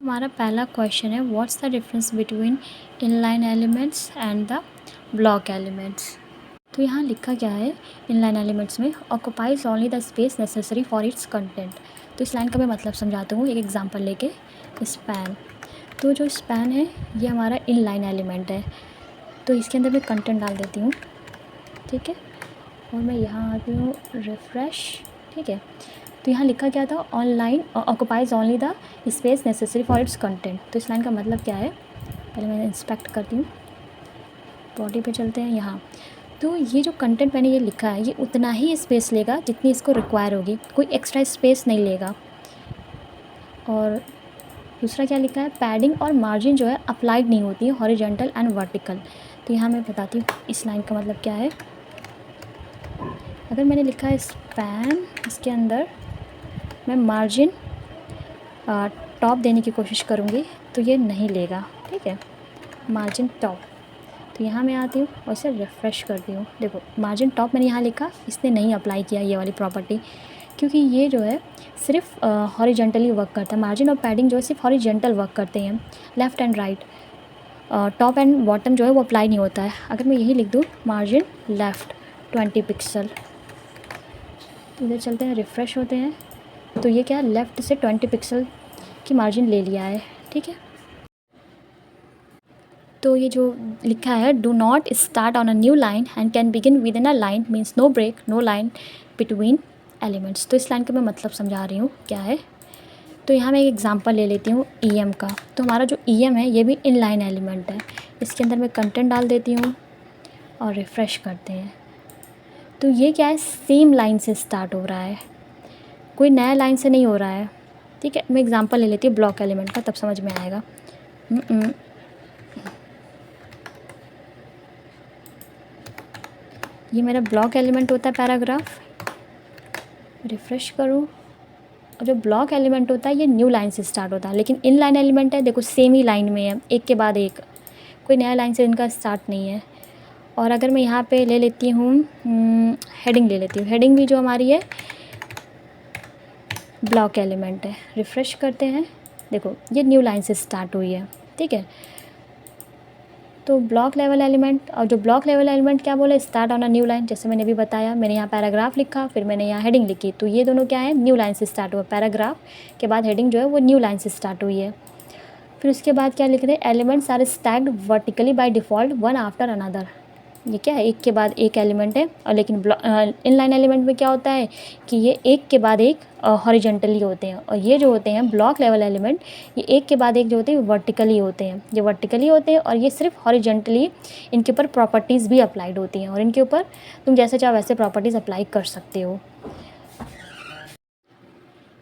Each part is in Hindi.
हमारा पहला क्वेश्चन है what's the difference between inline elements and the block elements. तो यहाँ लिखा क्या है इनलाइन एलिमेंट्स में occupies only the space necessary for its content. तो इस लाइन का मैं मतलब समझाता हूँ एक एग्जांपल लेके। स्पैन, तो जो स्पैन है ये हमारा इनलाइन एलिमेंट है, तो इसके अंदर मैं कंटेंट डाल देती हूँ, ठीक है। और मैं यहाँ आती हूँ रिफ़्रेश, ठीक है। तो यहाँ लिखा क्या था online occupies only the space necessary for its content. तो इस लाइन का मतलब क्या है, पहले मैं इंस्पेक्ट करती हूँ, बॉडी पे चलते हैं यहाँ। तो ये जो कंटेंट मैंने ये लिखा है ये उतना ही स्पेस लेगा जितनी इसको रिक्वायर होगी, कोई एक्स्ट्रा स्पेस नहीं लेगा। और दूसरा क्या लिखा है, पैडिंग और मार्जिन जो है अप्लाइड नहीं होती है हॉरिजॉन्टल एंड वर्टिकल। तो यहाँ मैं बताती हूँ इस लाइन का मतलब क्या है। अगर मैंने लिखा है स्पैन, इसके अंदर मैं मार्जिन टॉप देने की कोशिश करूँगी तो ये नहीं लेगा, ठीक है, मार्जिन टॉप। तो यहाँ मैं आती हूँ और इसे रिफ़्रेश करती हूँ। देखो मार्जिन टॉप मैंने यहाँ लिखा, इसने नहीं अप्लाई किया ये वाली प्रॉपर्टी, क्योंकि ये जो है सिर्फ हॉरिजॉन्टली वर्क करता है। मार्जिन और पैडिंग जो है सिर्फ हॉरिजॉन्टल वर्क करते हैं, left and right. Top and bottom जो है वो अप्लाई नहीं होता है। अगर मैं यही लिख दूँ मार्जिन लेफ़्ट 20 पिक्सल, इधर चलते हैं रिफ़्रेश होते हैं, तो ये क्या लेफ़्ट से 20 पिक्सल की मार्जिन ले लिया है, ठीक है। तो ये जो लिखा है do not start on a new line and can begin within a line means no break no line between elements. तो इस लाइन का मैं मतलब समझा रही हूँ क्या है। तो यहाँ मैं एक एग्जांपल ले लेती हूँ EM का। तो हमारा जो EM है ये भी इन लाइन एलिमेंट है। इसके अंदर मैं कंटेंट डाल देती हूँ और रिफ़्रेश करते हैं। तो ये क्या है, सेम लाइन से स्टार्ट हो रहा है, कोई नया लाइन से नहीं हो रहा है, ठीक है। मैं एग्जांपल ले लेती हूँ ब्लॉक एलिमेंट का, तब समझ में आएगा। ये मेरा ब्लॉक एलिमेंट होता है पैराग्राफ, रिफ़्रेश करूँ, और जो ब्लॉक एलिमेंट होता है ये न्यू लाइन से स्टार्ट होता है, लेकिन इन लाइन एलिमेंट है देखो सेम ही लाइन में है, एक के बाद एक, कोई नया लाइन से इनका स्टार्ट नहीं है। और अगर मैं यहाँ पे ले लेती हूँ हेडिंग ले लेती हूँ, हेडिंग भी जो हमारी है ब्लॉक एलिमेंट है। रिफ़्रेश करते हैं, देखो ये न्यू लाइन से स्टार्ट हुई है, ठीक है। तो ब्लॉक लेवल एलिमेंट, और जो ब्लॉक लेवल एलिमेंट क्या बोले, start on a new line. जैसे मैंने अभी बताया, मैंने यहाँ पैराग्राफ लिखा, फिर मैंने यहाँ हेडिंग लिखी, तो ये दोनों क्या है न्यू लाइन से स्टार्ट हुआ। पैराग्राफ के बाद हेडिंग जो है वो न्यू लाइन से स्टार्ट हुई है। फिर उसके बाद क्या लिख रहे हैं, elements are stacked vertically by default one after another. ये क्या है, एक के बाद एक एलिमेंट है। और लेकिन इन लाइन एलिमेंट में क्या होता है कि ये एक के बाद एक हॉरिजॉन्टली होते हैं, और ये जो होते हैं ब्लॉक लेवल एलिमेंट ये एक के बाद एक जो होते हैं वर्टिकली होते हैं। ये वर्टिकली होते हैं और ये सिर्फ हॉरिजॉन्टली, इनके ऊपर प्रॉपर्टीज़ भी अप्लाइड होती हैं, और इनके ऊपर तुम जैसे चाहो वैसे प्रॉपर्टीज़ अप्लाई कर सकते हो।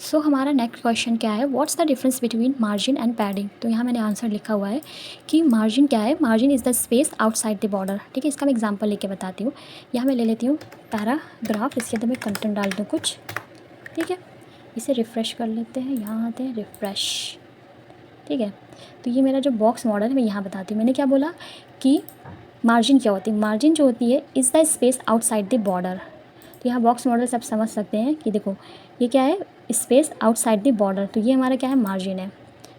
सो हमारा नेक्स्ट क्वेश्चन क्या है, what's the difference between margin and padding. तो यहाँ मैंने आंसर लिखा हुआ है कि मार्जिन क्या है, margin is the space outside the border, ठीक है। इसका मैं एग्जांपल लेके बताती हूँ। यहाँ मैं ले लेती हूँ पैराग्राफ, इसके अंदर मैं कंटेंट डाल दूँ कुछ, ठीक है। इसे रिफ़्रेश कर लेते हैं, यहाँ आते हैं रिफ़्रेश, ठीक है। तो ये मेरा जो बॉक्स मॉडल है मैं यहाँ बताती हूँ। मैंने क्या बोला कि मार्जिन क्या होती है, मार्जिन जो होती है is the space outside the border. तो यहाँ बॉक्स मॉडल से आप समझ सकते हैं कि देखो ये क्या है, स्पेस आउटसाइड द बॉर्डर, तो ये हमारा क्या है मार्जिन है,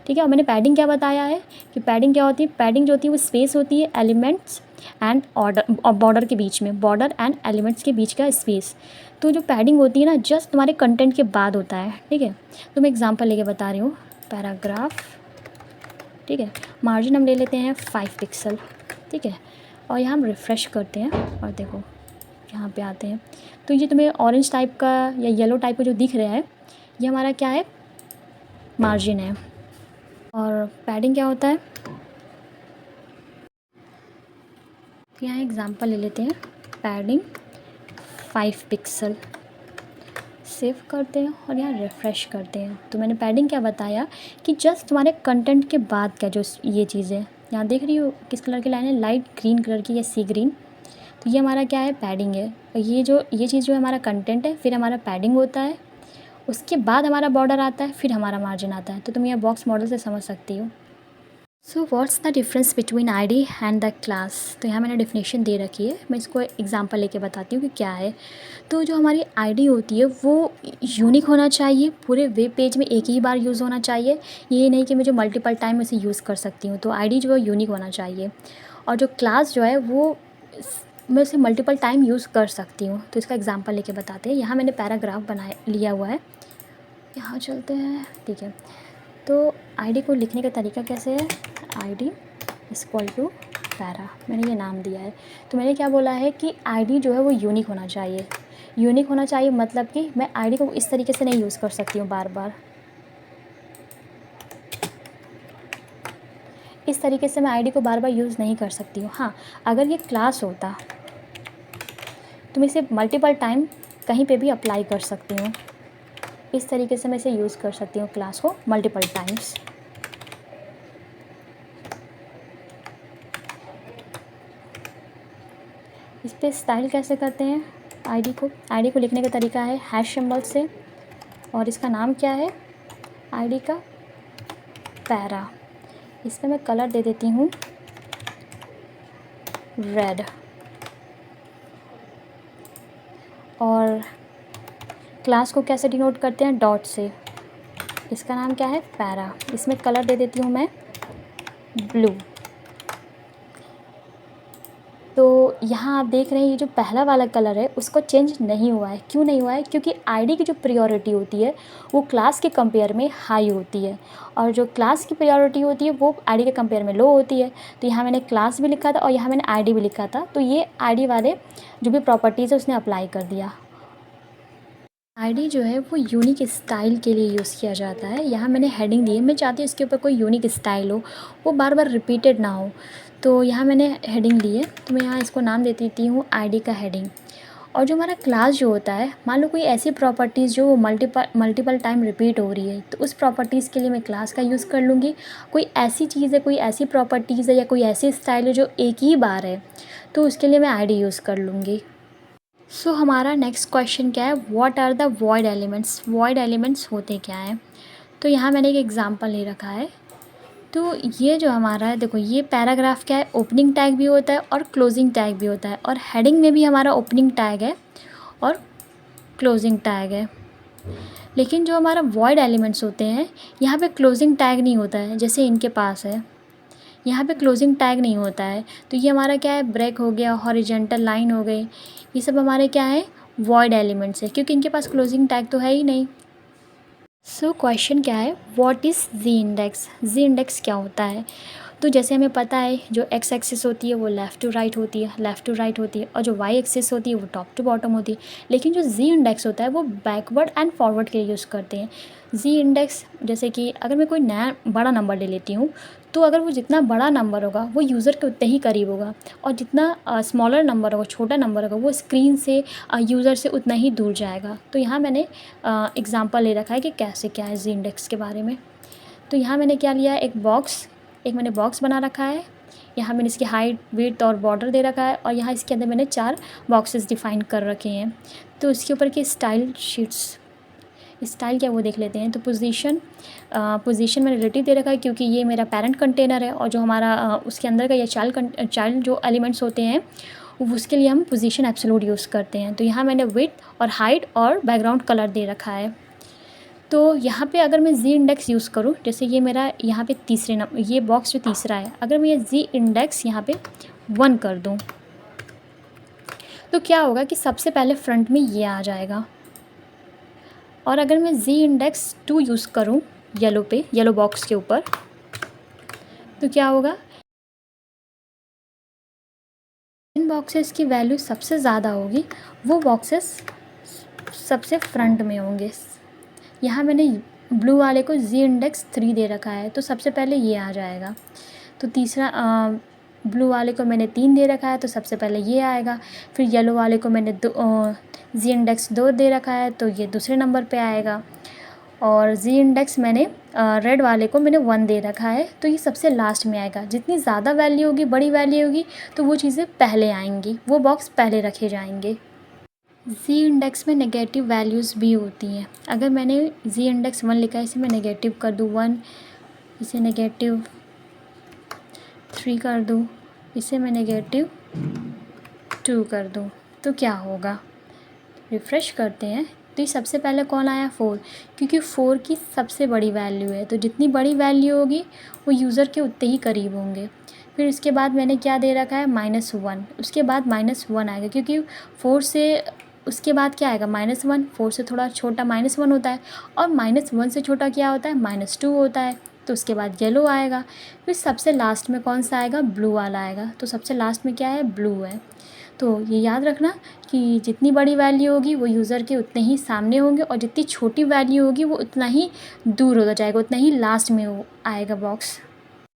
ठीक है। और मैंने पैडिंग क्या बताया है कि पैडिंग क्या होती है, पैडिंग जो होती है वो स्पेस होती है एलिमेंट्स एंड ऑर्डर और बॉर्डर के बीच में, बॉर्डर एंड एलिमेंट्स के बीच का स्पेस। तो जो पैडिंग होती है ना जस्ट तुम्हारे कंटेंट के बाद होता है, ठीक है। तो मैं एग्जाम्पल लेके बता रही हूँ, पैराग्राफ, ठीक है। मार्जिन हम ले लेते हैं 5 पिक्सल, ठीक है। और यहाँ हम रिफ़्रेश करते हैं और देखो यहाँ पे आते हैं, तो ये तुम्हें ऑरेंज टाइप का या येलो टाइप का जो दिख रहा है ये हमारा क्या है, मार्जिन है। और पैडिंग क्या होता है, तो यहाँ एग्जांपल ले लेते हैं, पैडिंग 5 पिक्सल, सेव करते हैं और यहाँ रिफ़्रेश करते हैं। तो मैंने पैडिंग क्या बताया कि जस्ट तुम्हारे कंटेंट के बाद का जो ये चीज़ है, यहाँ देख रही हो किस कलर की लाइन है, लाइट ग्रीन कलर की या सी ग्रीन, तो ये हमारा क्या है पैडिंग है। और ये चीज़ जो है हमारा कंटेंट है, फिर हमारा पैडिंग होता है, उसके बाद हमारा बॉर्डर आता है, फिर हमारा मार्जिन आता है। तो तुम यह बॉक्स मॉडल से समझ सकती हो। So what's the difference between ID and the class. तो यहाँ मैंने डेफिनेशन दे रखी है, मैं इसको एग्जांपल लेके बताती हूँ कि क्या है। तो जो हमारी आईडी होती है वो यूनिक होना चाहिए, पूरे वेब पेज में एक ही बार यूज़ होना चाहिए, ये नहीं कि मैं जो मल्टीपल टाइम इसे यूज़ कर सकती हूँ। तो आईडी जो है यूनिक होना चाहिए। और जो क्लास जो है वो मैं उसे मल्टीपल टाइम यूज़ कर सकती हूँ। तो इसका एग्जांपल लेके बताते हैं। यहाँ मैंने पैराग्राफ बनाया लिया हुआ है, यहाँ चलते हैं, ठीक है। तो आईडी को लिखने का तरीका कैसे है, आईडी इक्वल टू पैरा, मैंने ये नाम दिया है। तो मैंने क्या बोला है कि आईडी जो है वो यूनिक होना चाहिए। यूनिक होना चाहिए मतलब कि मैं आईडी को इस तरीके से नहीं यूज़ कर सकती हूँ बार बार, इस तरीके से मैं आईडी को बार बार यूज़ नहीं कर सकती हूँ। हाँ, अगर ये क्लास होता तो मैं इसे मल्टीपल टाइम कहीं पे भी अप्लाई कर सकती हूँ। इस तरीके से मैं इसे यूज़ कर सकती हूँ क्लास को मल्टीपल टाइम्स। इस पर स्टाइल कैसे करते हैं आईडी को लिखने का तरीका है हैश सिंबल से, और इसका नाम क्या है आईडी का, पैरा। इस पर मैं कलर दे देती हूँ रेड, और क्लास को कैसे डिनोट करते हैं, डॉट से। इसका नाम क्या है, पैरा। इसमें कलर दे देती हूँ मैं ब्लू। तो यहाँ आप देख रहे हैं ये जो पहला वाला कलर है उसको चेंज नहीं हुआ है। क्यों नहीं हुआ है, क्योंकि आईडी की जो प्रायोरिटी होती है वो क्लास के कंपेयर में हाई होती है, और जो क्लास की प्रायोरिटी होती है वो आईडी के कंपेयर में लो होती है। तो यहाँ मैंने क्लास भी लिखा था और यहाँ मैंने आईडी भी लिखा था, तो ये आईडी वाले जो भी प्रॉपर्टीज़ है उसने अप्लाई कर दिया। आईडी जो है वो यूनिक स्टाइल के लिए यूज़ किया जाता है। यहाँ मैंने हेडिंग दी है, मैं चाहती हूँ इसके ऊपर कोई यूनिक स्टाइल हो, वो बार बार रिपीटेड ना हो। तो यहाँ मैंने हेडिंग ली है, तो मैं यहाँ इसको नाम दे देती हूँ आईडी का हेडिंग। और जो हमारा क्लास जो होता है, मान लो कोई ऐसी प्रॉपर्टीज़ जो मल्टीपल टाइम रिपीट हो रही है, तो उस प्रॉपर्टीज़ के लिए मैं क्लास का यूज़ कर लूँगी। कोई ऐसी चीज़ है, कोई ऐसी प्रॉपर्टीज़ है या कोई ऐसी स्टाइल है जो एक ही बार है, तो उसके लिए मैं आईडी यूज़ कर लूँगी। सो हमारा नेक्स्ट क्वेश्चन क्या है, what are the void elements. Void elements होते क्या हैं। तो यहाँ मैंने एक एग्जांपल ले रखा है। तो ये जो हमारा है, देखो ये पैराग्राफ क्या है, ओपनिंग टैग भी होता है और क्लोजिंग टैग भी होता है, और हेडिंग में भी हमारा ओपनिंग टैग है और क्लोजिंग टैग है। लेकिन जो हमारा वॉइड एलिमेंट्स होते हैं, यहाँ पे क्लोजिंग टैग नहीं होता है, जैसे इनके पास है, यहाँ पे क्लोजिंग टैग नहीं होता है। तो ये हमारा क्या है, ब्रेक हो गया, हॉरिजॉन्टल लाइन हो गई, ये सब हमारे क्या है, वॉइड एलिमेंट्स है, क्योंकि इनके पास क्लोजिंग टैग तो है ही नहीं। सो क्वेश्चन क्या है, what is z index. Z index क्या होता है। तो जैसे हमें पता है जो एक्स एक्सिस होती है वो लेफ़्ट टू राइट होती है, लेफ़्ट टू राइट होती है, और जो वाई एक्सिस होती है वो टॉप टू बॉटम होती है। लेकिन जो जी इंडेक्स होता है वो बैकवर्ड एंड फॉरवर्ड के लिए यूज़ करते हैं। जी इंडेक्स जैसे कि अगर मैं कोई नया बड़ा नंबर ले लेती हूँ, तो अगर वो जितना बड़ा नंबर होगा वो यूज़र के उतने ही करीब होगा, और जितना स्मॉलर नंबर होगा, छोटा नंबर होगा, वो स्क्रीन से यूज़र से उतना ही दूर जाएगा। तो यहाँ मैंने एग्जांपल ले रखा है कि कैसे क्या है जी इंडेक्स के बारे में। तो यहाँ मैंने क्या लिया है, एक मैंने बॉक्स बना रखा है, यहाँ मैंने इसकी हाइट, विड्थ और बॉर्डर दे रखा है, और यहाँ इसके अंदर मैंने 4 बॉक्सेस डिफ़ाइन कर रखे हैं। तो इसके ऊपर की स्टाइल शीट्स, स्टाइल क्या वो देख लेते हैं। तो पोजीशन मैंने रिलेटिव दे रखा है, क्योंकि ये मेरा पेरेंट कंटेनर है, और जो हमारा उसके अंदर का ये चाइल्ड जो एलिमेंट्स होते हैं उसके लिए हम पोजीशन एब्सोल्यूट यूज़ करते हैं। तो यहाँ मैंने विड्थ और हाइट और बैकग्राउंड कलर दे रखा है। तो यहाँ पे अगर मैं जी इंडेक्स यूज़ करूँ, जैसे ये मेरा यहाँ पे तीसरे नंबर, ये बॉक्स जो तीसरा है, अगर मैं ये जी इंडेक्स यहाँ पे 1 कर दूँ, तो क्या होगा कि सबसे पहले फ्रंट में ये आ जाएगा। और अगर मैं जी इंडेक्स 2 यूज़ करूँ येलो बॉक्स के ऊपर, तो क्या होगा, जिन बॉक्सेस की वैल्यू सबसे ज़्यादा होगी वो बॉक्सेस सबसे फ्रंट में होंगे। यहाँ मैंने ब्लू वाले को जी इंडेक्स 3 दे रखा है, तो सबसे पहले ये आ जाएगा। तो तीसरा ब्लू वाले को मैंने 3 दे रखा है, तो सबसे पहले ये आएगा। फिर येलो वाले को मैंने जी इंडेक्स 2 दे रखा है, तो ये दूसरे नंबर पे आएगा। और जी इंडेक्स मैंने रेड वाले को मैंने 1 दे रखा है, तो ये सबसे लास्ट में आएगा। जितनी ज़्यादा वैल्यू होगी, बड़ी वैल्यू होगी, तो वो चीज़ें पहले आएंगी, वो बॉक्स पहले रखे जाएंगे। जी इंडेक्स में नेगेटिव वैल्यूज़ भी होती हैं। अगर मैंने जी इंडेक्स 1 लिखा है, इसे मैं नेगेटिव कर दूँ 1, इसे नेगेटिव 3 कर दूँ, इसे मैं -2 कर दूँ तो क्या होगा? रिफ़्रेश करते हैं तो ये सबसे पहले कौन आया? 4, क्योंकि 4 की सबसे बड़ी वैल्यू है, तो जितनी बड़ी वैल्यू होगी वो यूज़र के उतने ही करीब होंगे। फिर उसके बाद मैंने क्या दे रखा है? -1, उसके बाद -1 आएगा, क्योंकि 4 से उसके बाद क्या आएगा? -1, 4 से थोड़ा छोटा -1 होता है, और -1 से छोटा क्या होता है? -2 होता है, तो उसके बाद येलो आएगा। फिर सबसे लास्ट में कौन सा आएगा? ब्लू वाला आएगा, तो सबसे लास्ट में क्या है? ब्लू है। तो ये याद रखना कि जितनी बड़ी वैल्यू होगी वो यूज़र के उतने ही सामने होंगे, और जितनी छोटी वैल्यू होगी वो उतना ही दूर होता जाएगा, उतना ही लास्ट में वो आएगा बॉक्स।